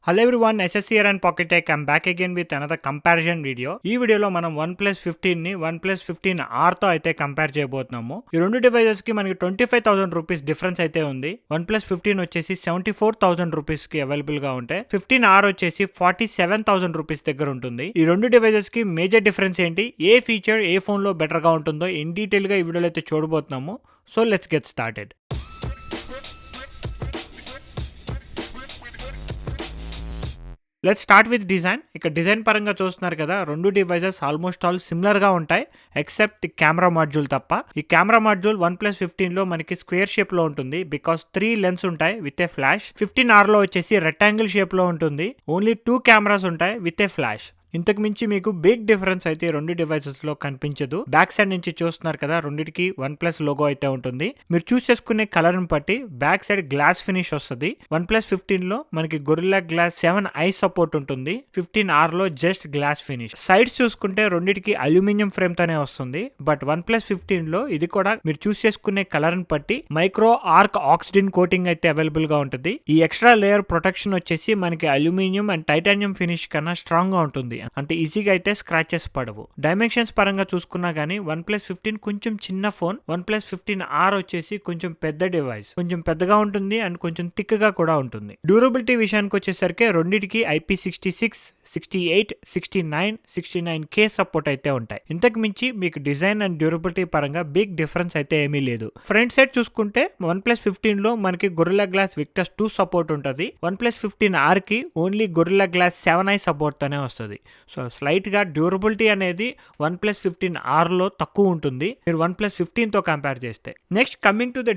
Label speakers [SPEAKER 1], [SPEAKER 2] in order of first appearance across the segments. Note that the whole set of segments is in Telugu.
[SPEAKER 1] Hello everyone, SS here and Pocket Tech. I'm back again with another comparison video. ఈ వీడియోలో మనం OnePlus 15 ని OnePlus 15R తో అయితే కంపేర్ చేయబోతున్నాము. ఈ రెండు డివైజెస్ కి మనకి 25,000 రూపీస్ డిఫరెన్స్ అయితే ఉంది. OnePlus 15 వచ్చేసి 74,000 రూపీస్ కి అవైలబుల్ గా ఉంటే 15R వచ్చేసి 47,000 రూపీస్ దగ్గర ఉంటుంది. ఈ రెండు డివైజెస్ కి మేజర్ డిఫరెన్స్ ఏంటి, ఏ ఫీచర్ ఏ ఫోన్ లో బెటర్ గా ఉంటుందో ఇన్ డీటెయిల్ గా ఈ వీడియోలో అయితే చూడబోతున్నాము. So let's get started. Let's start with design. ఇక్కడ డిజైన్ పరంగా చూస్తున్నారు కదా, రెండు డివైజెస్ ఆల్మోస్ట్ ఆల్ సిమిలర్ గా ఉంటాయి ఎక్సెప్ట్ కెమెరా మాడ్యూల్ తప్ప. ఈ కెమెరా మాడ్యూల్ OnePlus 15 లో మనకి స్క్వేర్ షేప్ లో ఉంటుంది బికాస్ 3 లెన్స్ ఉంటాయి విత్ ఏ ఫ్లాష్. 15R లో వచ్చేసి రెక్టాంగిల్ షేప్ లో ఉంటుంది, ఓన్లీ 2 కెమెరాస్ ఉంటాయి విత్ ఏ ఫ్లాష్. ఇంతకు మించి మీకు బిగ్ డిఫరెన్స్ అయితే రెండు డివైసెస్ లో కనిపించదు. బ్యాక్ సైడ్ నుంచి చూస్తున్నారు కదా, రెండింటికి OnePlus లోగో అయితే ఉంటుంది. మీరు చూస్ చేసుకునే కలర్ ని బట్టి బ్యాక్ సైడ్ గ్లాస్ ఫినిష్ వస్తుంది. OnePlus 15 లో మనకి గొరిల్లా గ్లాస్ 7 ఐ సపోర్ట్ ఉంటుంది, 15R లో జస్ట్ గ్లాస్ ఫినిష్. సైడ్స్ చూసుకుంటే రెండింటికి అల్యూమినియం ఫ్రేమ్ తోనే వస్తుంది. బట్ OnePlus 15 లో ఇది కూడా మీరు చూస్ చేసుకునే కలర్ ని బట్టి మైక్రో ఆర్క్ ఆక్సిడిన్ కోటింగ్ అయితే అవైలబుల్ గా ఉంటుంది. ఈ ఎక్స్ట్రా లేయర్ ప్రొటెక్షన్ వచ్చేసి మనకి అల్యూమినియం అండ్ టైటానియం ఫినిష్ కన్నా స్ట్రాంగ్ గా ఉంటుంది. అంత ఈజీగా అయితే స్క్రాచెస్ పడవు. డైమెన్షన్స్ పరంగా చూసుకున్నా గానీ OnePlus 15 కొంచెం చిన్న ఫోన్, OnePlus 15R వచ్చేసి కొంచెం పెద్ద డివైస్, కొంచెం పెద్దగా ఉంటుంది అండ్ కొంచెం థిక్ గా కూడా ఉంటుంది. డ్యూరబిలిటీ విషయానికి వచ్చేసరికి రెండింటికి IP66, 68, 69, 69K సపోర్ట్ అయితే ఉంటాయి. ఇంతకు మించి మీకు డిజైన్ అండ్ డ్యూరబిలిటీ పరంగా బిగ్ డిఫరెన్స్ అయితే ఏమీ లేదు. ఫ్రంట్ సైడ్ చూసుకుంటే OnePlus 15 లో మనకి గొరిల్లా గ్లాస్ విక్టస్ 2 సపోర్ట్ ఉంటుంది. OnePlus 15R కి only gorilla glass 7i support తోనే వస్తుంది. సో స్లైట్ గా డ్యూరబిలిటీ అనేది OnePlus 15R లో తక్కువ ఉంటుంది మీరు OnePlus 15 తో కంపేర్ చేస్తే. నెక్స్ట్ కమింగ్ టు ద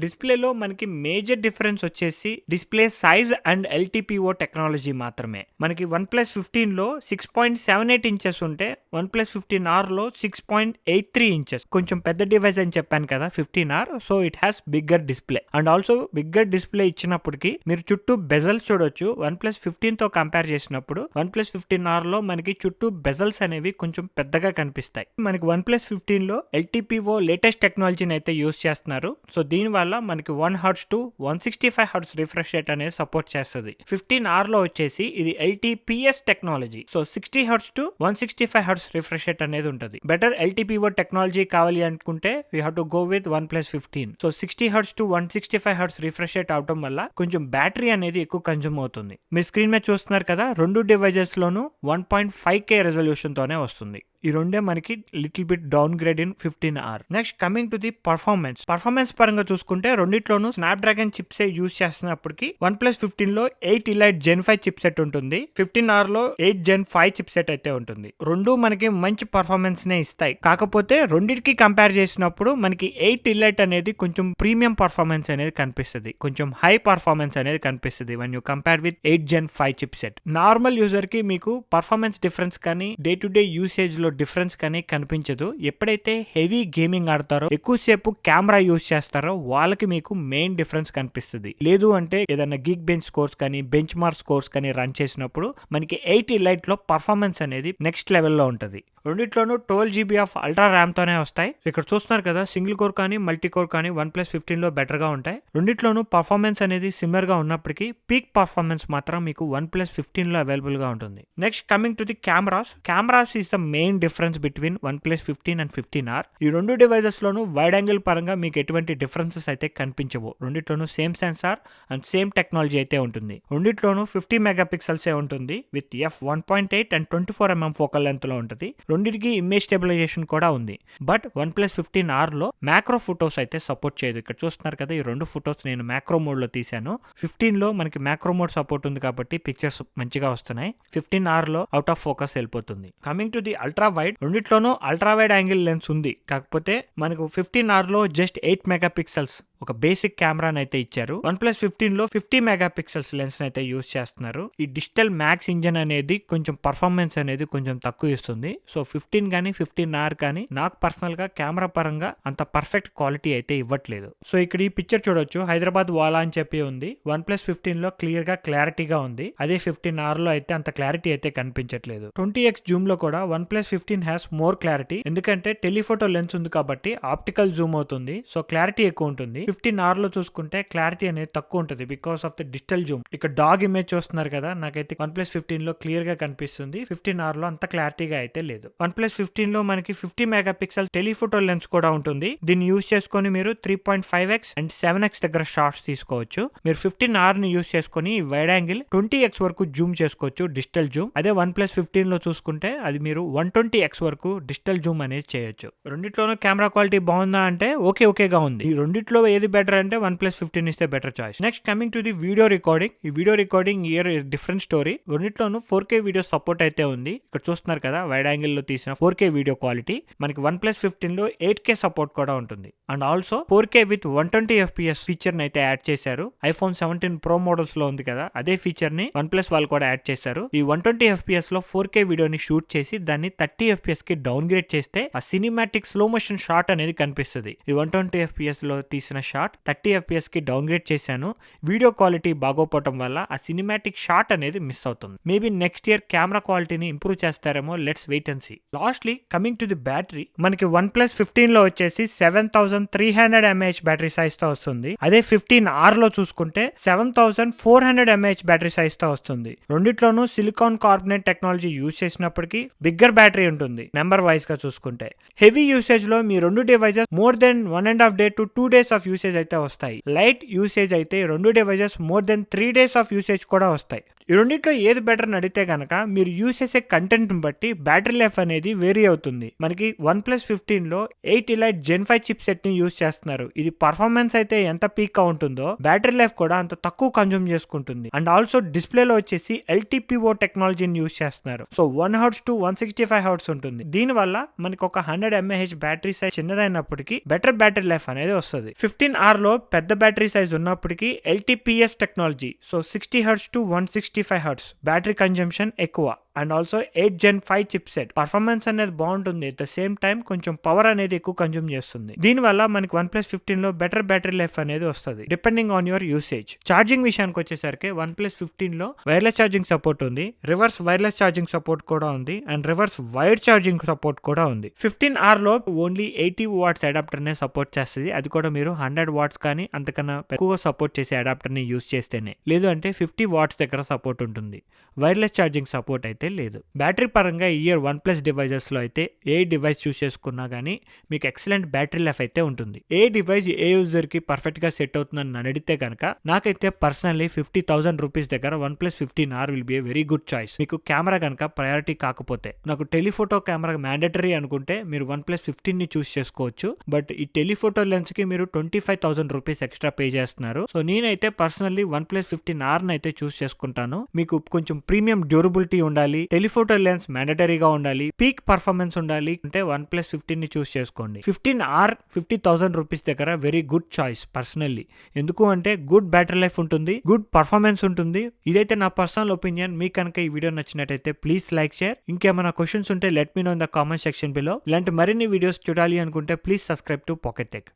[SPEAKER 1] డిస్ప్లేలో మనకి మేజర్ డిఫరెన్స్ వచ్చేసి display size and LTPO technology మాత్రమే. మనకి OnePlus 15 లో 6.78 ఇంచెస్ ఉంటే OnePlus 15R లో 6.83 ఇంచెస్. కొంచెం పెద్ద డివైస్ అని చెప్పాను కదా 15R, so it has bigger display and also bigger display ఇచ్చినప్పటికీ మీరు చుట్టూ బెజల్స్ చూడొచ్చు. OnePlus 15 తో కంపేర్ చేసినప్పుడు OnePlus 15R లో మనకి చుట్టూ బెజల్స్ అనేవి కొంచెం పెద్దగా కనిపిస్తాయి. మనకి OnePlus 15 లో LTPO లేటెస్ట్ టెక్నాలజీని అయితే యూస్ చేస్తున్నారు. సో దీని వల్ల మనకి 1 Hz to 165 Hz refresh rate అనేది సపోర్ట్ చేస్తుంది. 15R లో వచ్చేసి ఇది LTPS technology, so 60 Hz to 165 Hz refresh rate అనేది ఉంటుంది. బెటర్ LTPO టెక్నాలజీ కావాలి అనుకుంటే we have to go with OnePlus 15. So 60 Hz to 165 Hz refresh rate అవడం వల్ల కొంచెం బ్యాటరీ అనేది ఎక్కువ కన్జ్యూమ్ అవుతుంది. మీరు స్క్రీన్ మీద చూస్తున్నారు కదా, రెండు డివైజెస్ లోను 1.5K రెజల్యూషన్ తోనే వస్తుంది. ఈ రెండే మనకి little bit down grade in 15R. Next coming to the performance పరంగా చూసుకుంటే రెండిట్లోనూ స్నాప్డ్రాగన్ చిప్ సెట్ యూస్ చేస్తున్నప్పటికీ OnePlus 15 లో 8 Elite Gen 5 చిప్ సెట్ ఉంటుంది, 15R లో 8 Gen 5 చిప్ సెట్ అయితే ఉంటుంది. రెండు మనకి మంచి పర్ఫార్మెన్స్ నే ఇస్తాయి. కాకపోతే రెండింటికి కంపేర్ చేసినప్పుడు మనకి 8 Elite అనేది కొంచెం ప్రీమియం పర్ఫార్మెన్స్ అనేది కనిపిస్తుంది, కొంచెం హై పర్ఫార్మెన్స్ అనేది కనిపిస్తుంది when you compare with 8 Gen 5 chip set. Normal user కి మీకు పర్ఫార్మెన్స్ డిఫరెన్స్ కానీ డే టు డే యూసేజ్ లో డిఫరెన్స్ కానీ కనిపించదు. ఎప్పుడైతే హెవీ గేమింగ్ ఆడతారో, ఎక్కువసేపు కెమెరా యూజ్ చేస్తారో వాళ్ళకి మీకు మెయిన్ డిఫరెన్స్ కనిపిస్తుంది. లేదు అంటే ఏదైనా గీక్ బెంచ్ స్కోర్స్ కానీ బెంచ్ మార్క్ స్కోర్స్ కానీ రన్ చేసినప్పుడు మనకి 8 Elite లో పర్ఫార్మెన్స్ అనేది నెక్స్ట్ లెవెల్లో ఉంటుంది. రెండిట్లోనూ 12GB ఆఫ్ అల్ట్రా ర్యామ్ తోనే వస్తాయి. ఇక్కడ చూస్తున్నారు కదా, సింగిల్ కోర్ కానీ మల్టీ కోర్ కానీ OnePlus 15 లో బెటర్ గా ఉంటాయి. రెండిట్లోనూ పర్ఫార్మెన్స్ అనేది సిమిలర్ గా ఉన్నప్పటికీ పీక్ పర్ఫార్మెన్స్ మాత్రం మీకు OnePlus 15 లో అవైలబుల్ గా ఉంటుంది. Next coming to the cameras is the main difference between OnePlus 15 and 15R. ఈ రెండు డివైజెస్ లోను వైడ్ యాంగిల్ పరంగా మీకు ఎటువంటి డిఫరెన్సెస్ అయితే కనిపించవు. రెండిట్లోనూ same sensor and same technology అయితే ఉంటుంది. రెండిట్లోనూ 50 మెగాపిక్సెల్స్ ఉంటుంది with f1.8 and 24mm focal length లో ఉంటుంది. రెండింటికి ఇమేజ్ స్టెబిలైజేషన్ కూడా ఉంది. బట్ OnePlus 15R లో మ్యాక్రో ఫోటోస్ అయితే సపోర్ట్ చేయదు. ఇక్కడ చూస్తున్నారు కదా, ఈ రెండు ఫోటోస్ నేను మ్యాక్రో మోడ్ లో తీసాను. 15 లో మనకి మ్యాక్రో మోడ్ సపోర్ట్ ఉంది కాబట్టి పిక్చర్స్ మంచిగా వస్తున్నాయి. 15R లో అవుట్ ఆఫ్ ఫోకస్ వెళ్ళిపోతుంది. Coming to the ultra wide, రెండిట్లోనూ అల్ట్రా వైడ్ యాంగిల్ లెన్స్ ఉంది. కాకపోతే మనకు 15R లో జస్ట్ 8 మెగాపిక్సెల్స్ ఒక బేసిక్ కెమెరాని అయితే ఇచ్చారు. OnePlus 15 లో 50 మెగాపిక్సెల్స్ లెన్స్ అయితే యూస్ చేస్తున్నారు. ఈ డిజిటల్ మ్యాక్స్ ఇంజన్ అనేది కొంచెం పర్ఫార్మెన్స్ అనేది కొంచెం తక్కువ ఇస్తుంది. సో 15 కానీ 15R కానీ నాకు పర్సనల్ గా కెమెరా పరంగా అంత పర్ఫెక్ట్ క్వాలిటీ అయితే ఇవ్వట్లేదు. సో ఇక్కడ ఈ పిక్చర్ చూడొచ్చు, హైదరాబాద్ వాలా అని చెప్పి ఉంది. OnePlus 15 లో క్లియర్ గా క్లారిటీగా ఉంది. అదే 15R లో అయితే అంత క్లారిటీ అయితే కనిపించట్లేదు. 20x జూమ్ లో కూడా OnePlus 15 హ్యాస్ మోర్ క్లారిటీ, ఎందుకంటే టెలిఫోటో లెన్స్ ఉంది కాబట్టి ఆప్టికల్ జూమ్ అవుతుంది, సో క్లారిటీ ఎక్కువ ఉంటుంది. 15R లో చూసుకుంటే క్లారిటీ అనేది తక్కువ ఉంటుంది because of the digital Zoom. ఇక్కడ డాగ్ ఇమేజ్ చూస్తున్నారు కదా, నాకైతే OnePlus 15 లో క్లియర్ గా కనిపిస్తుంది. 15R లో అంత క్లారిటీగా అయితే లేదు. OnePlus 15 లో మనకి 50 మెగాపిక్సెల్ టెలిఫోటో లెన్స్ కూడా ఉంటుంది. దీన్ని యూస్ చేసుకొని మీరు 3.5x అండ్ 7x దగ్గర షాట్స్ తీసుకోవచ్చు. మీరు 15R ని యూస్ చేసుకొని వైడ్ యాంగిల్ 20x వరకు జూమ్ చేసుకోవచ్చు, డిజిటల్ జూమ్. అదే OnePlus 15 లో చూసుకుంటే అది మీరు 120x వరకు డిజిటల్ జూమ్ అనేది చేయొచ్చు. రెండిట్లోనూ కెమెరా క్వాలిటీ బాగుందా అంటే ఓకేగా ఉంది. ఈ రెండిట్లో ఏది బెటర్ అంటే OnePlus 15 ఇస్తే better choice. Next coming to the video recording. ఈ వీడియో రికార్డింగ్ ఇయర్ డిఫరెంట్ స్టోరీ. రెండిట్లోనూ 4K వీడియో సపోర్ట్ అయితే ఉంది. ఇక్కడ చూస్తున్నారు కదా వైడ్ యాంగిల్ లో తీసిన 4K వీడియో క్వాలిటీ. మనకి OnePlus 15 లో 8K సపోర్ట్ కూడా ఉంటుంది. And also 4K with 120 FPS feature ని అయితే యాడ్ చేశారు. iPhone 17 Pro మోడల్స్ లో ఉంది కదా, అదే ఫీచర్ ని OnePlus వాళ్ళు కూడా యాడ్ చేశారు. ఈ 120 FPS లో 4K వీడియోని షూట్ చేసి దాన్ని 30 FPS కి డౌన్ గ్రేడ్ చేస్తే ఆ సినిమాటిక్ స్లో మోషన్ షాట్ అనేది కనిపిస్తుంది. ఈ 120 FPS లో తీసిన షాట్ 30 FPS కి డౌన్ గ్రేడ్ చేశాను. వీడియో క్వాలిటీ బాగోపోవటం వల్ల ఆ సినిమాటిక్ షాట్ అనేది మిస్ అవుతుంది. మేబీ నెక్స్ట్ ఇయర్ కెమెరా క్వాలిటీని ఇంప్రూవ్ చేస్తారేమో, let's wait and see. Lastly coming to the battery, మనకి OnePlus 15 లో వచ్చేసి 7300 mAh బ్యాటరీ సైజ్ తో వస్తుంది. అదే 15R లో చూసుకుంటే 7400 mAh బ్యాటరీ సైజ్ తో వస్తుంది. రెండిట్లోనూ సిలికాన్ కార్బనేట్ టెక్నాలజీ యూజ్ చేసినప్పటికీ బిగ్గర్ బ్యాటరీ ఉంటుంది నెంబర్ వైజ్ గా చూసుకుంటే. హెవీ యూసేజ్ లో మీ రెండు devices more than 1.5 day to 2 days of usage అయితే వస్తాయి. లైట్ యూసేజ్ అయితే రెండు devices more than 3 days of usage కూడా వస్తాయి. ఈ రెండిట్లో ఏది బెటర్ అని అడిగితే కనుక మీరు యూస్ చేసే కంటెంట్ బట్టి బ్యాటరీ లైఫ్ అనేది వేరీ అవుతుంది. మనకి OnePlus 15 లో 8 Elite Gen 5 చిప్ సెట్ ని యూస్ చేస్తున్నారు. ఇది పర్ఫార్మెన్స్ అయితే ఎంత పీక్ గా ఉంటుందో బ్యాటరీ లైఫ్ కూడా అంత తక్కువ కన్జ్యూమ్ చేసుకుంటుంది. అండ్ ఆల్సో డిస్ప్లేలో వచ్చేసి LTPO టెక్నాలజీని యూస్ చేస్తున్నారు. సో 1 Hz to 165 Hz ఉంటుంది. దీని వల్ల మనకి ఒక 100 mAh బ్యాటరీ సైజ్ చిన్నదైనప్పటికీ బెటర్ బ్యాటరీ లైఫ్ అనేది వస్తుంది. 15R లో పెద్ద బ్యాటరీ సైజ్ ఉన్నప్పటికీ LTPS technology, so 60 Hz to 165 Hz battery consumption ఎక్కువ. And also 8 Gen 5 chip set performance అనేది బాగుంటుంది. అట్ ద సేమ్ టైం కొంచెం పవర్ అనేది ఎక్కువ కన్జ్యూమ్ చేస్తుంది. దీనివల్ల మనకి OnePlus 15 లో బెటర్ బ్యాటరీ లైఫ్ అనేది వస్తుంది depending on your usage. Charging విషయానికి వచ్చేసరికి OnePlus 15 లో వైర్లెస్ ఛార్జింగ్ సపోర్ట్ ఉంది, రివర్స్ వైర్లెస్ ఛార్జింగ్ సపోర్ట్ కూడా ఉంది, and reverse wired charging support కూడా ఉంది. 15R లో ఓన్లీ 80 watts అడాప్టర్ నే సపోర్ట్ చేస్తుంది. అది కూడా మీరు 100 watts కానీ అంతకన్నా ఎక్కువ సపోర్ట్ చేసే అడాప్టర్ ని యూస్ చేస్తేనే, లేదు అంటే 50 watts దగ్గర సపోర్ట్ ఉంటుంది. వైర్లెస్ ఛార్జింగ్ సపోర్ట్ అయితే లేదు. బ్యాటరీ పరంగా ఈ ఇయర్ OnePlus డివైజెస్ లో అయితే ఏ డివైస్ చూస్ చేసుకున్నా గానీ మీకు ఎక్సలెంట్ బ్యాటరీ లైఫ్ అయితే ఉంటుంది. ఏ డివైస్ ఏ యూజర్ కి పర్ఫెక్ట్ గా సెట్ అవుతుందని నన్ను అడిగితే కనుక నాకైతే పర్సనల్లీ 50,000 రూపీస్ దగ్గర OnePlus 15R will be a very good choice. మీకు కెమెరా కనుక ప్రయారిటీ కాకపోతే, నాకు టెలిఫోటో కెమెరా మ్యాండేటరీ అనుకుంటే మీరు OnePlus 15 ని చూస్ చేసుకోవచ్చు. బట్ ఈ టెలిఫోటో లెన్స్ కి మీరు 25,000 రూపీస్ ఎక్స్ట్రా పే చేస్తున్నారు. సో నేనైతే పర్సనల్లీ OnePlus 15R అయితే చూస్ చేసుకుంటాను. మీకు కొంచెం ప్రీమియం డ్యూరబిలిటీ ఉండాలి, టెలిఫోటో లెన్స్ మ్యాండటరీగా ఉండాలి, పీక్ పర్ఫార్మెన్స్ ఉండాలి అంటే OnePlus 15 ని చూస్ చేసుకోండి. 15R 50,000 రూపీస్ దగ్గర వెరీ గుడ్ చాయిస్ పర్సనల్లీ. ఎందుకు అంటే గుడ్ బ్యాటరీ లైఫ్ ఉంటుంది, గుడ్ పర్ఫార్మెన్స్ ఉంటుంది. ఇదైతే నా పర్సనల్ ఒపీనియన్. మీకు కనుక ఈ వీడియో నచ్చినట్టయితే ప్లీజ్ లైక్, షేర్. ఇంకేమైనా క్వశ్చన్స్ ఉంటే let me know in the comment section below. ఇలాంటి మరిన్ని వీడియోస్ చూడాలి అనుకుంటే please subscribe to Pocket tech.